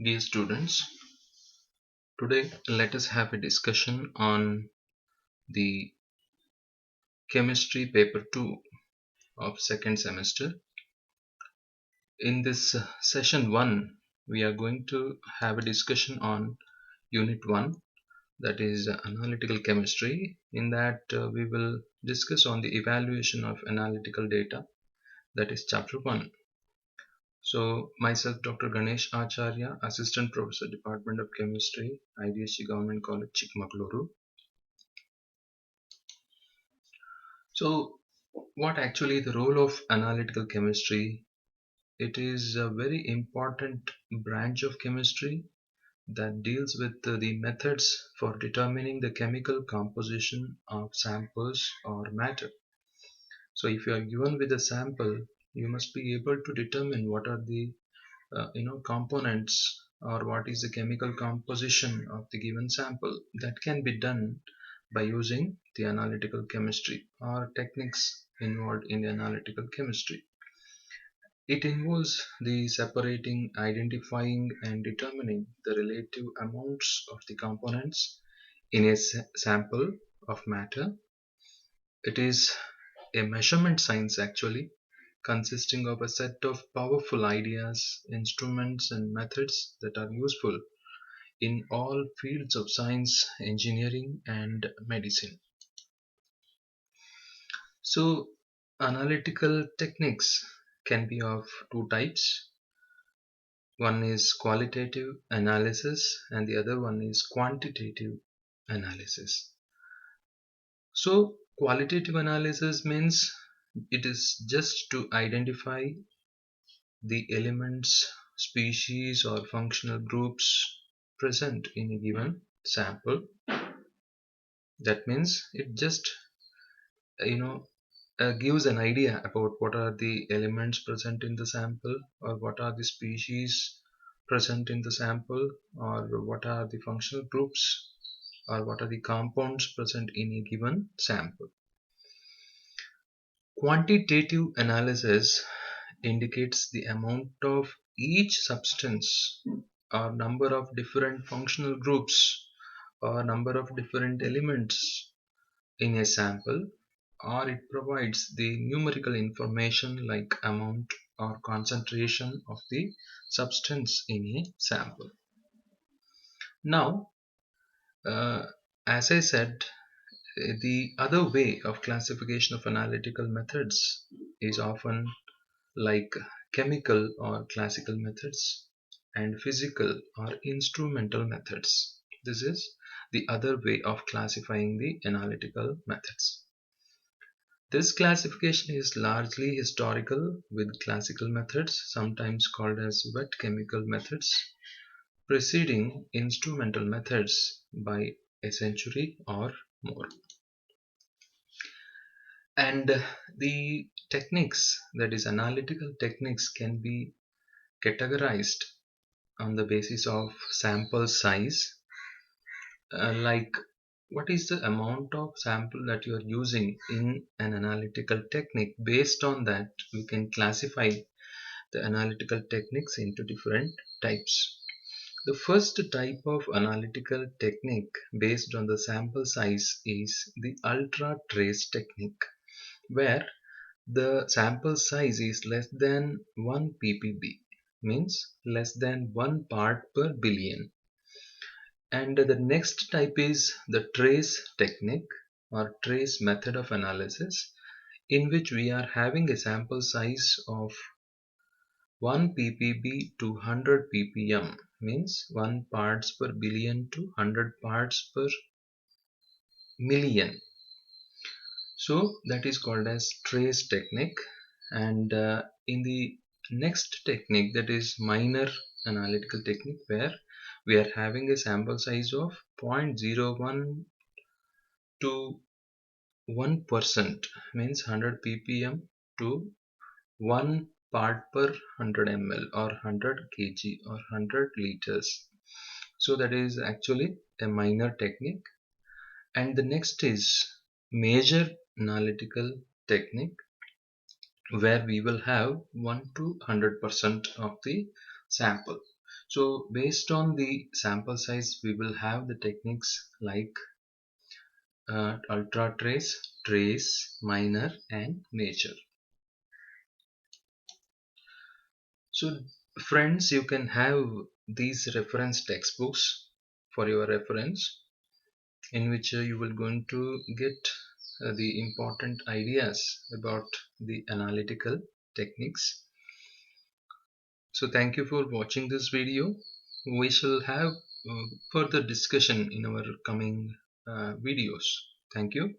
Dear students, today let us have a discussion on the chemistry paper 2 of second semester. In this session 1, we are going to have a discussion on unit 1, that is analytical chemistry. In that we will discuss on the evaluation of analytical data, that is chapter 1. So myself Dr. Ganesh Acharya, Assistant Professor, Department of Chemistry, IDSC Government College, Chikmagaluru. So, what actually the role of analytical chemistry? It is a very important branch of chemistry that deals with the methods for determining the chemical composition of samples or matter. So, if you are given with a sample, you must be able to determine what are the components or what is the chemical composition of the given sample. That can be done by using the analytical chemistry or techniques involved in the analytical chemistry. It involves the separating, identifying and determining the relative amounts of the components in a sample of matter. It is a measurement science actually, consisting of a set of powerful ideas, instruments and methods that are useful in all fields of science, engineering and medicine. So, analytical techniques can be of two types. One is qualitative analysis and the other one is quantitative analysis. So, qualitative analysis means it is just to identify the elements, species or functional groups present in a given sample. That means it just you know gives an idea about what are the elements present in the sample, or what are the species present in the sample, or what are the functional groups, or what are the compounds present in a given sample. Quantitative analysis indicates the amount of each substance or number of different functional groups or number of different elements in a sample, or it provides the numerical information like amount or concentration of the substance in a sample. Now, uh, as I said, the other way of classification of analytical methods is often like chemical or classical methods and physical or instrumental methods. This is the other way of classifying the analytical methods. This classification is largely historical, with classical methods, sometimes called as wet chemical methods, preceding instrumental methods by a century or more. And the techniques, that is analytical techniques, can be categorized on the basis of sample size, like what is the amount of sample that you are using in an analytical technique. Based on that, we can classify the analytical techniques into different types. The first type of analytical technique based on the sample size is the ultra trace technique, where the sample size is less than 1 ppb, means less than 1 part per billion. And the next type is the trace technique or trace method of analysis, in which we are having a sample size of 1 ppb to 100 ppm, means 1 parts per billion to 100 parts per million. So that is called as trace technique. And in the next technique, that is minor analytical technique, where we are having a sample size of 0.01 to 1%, means 100 ppm to 1 part per 100 ml or 100 kg or 100 liters. So that is actually a minor technique. And the next is major analytical technique, where we will have 1 to 100% of the sample. So based on the sample size, we will have the techniques like ultra trace, trace, minor, and major. So friends, you can have these reference textbooks for your reference, in which you will going to get the important ideas about the analytical techniques. So thank you for watching this video. We shall have further discussion in our coming videos. Thank you.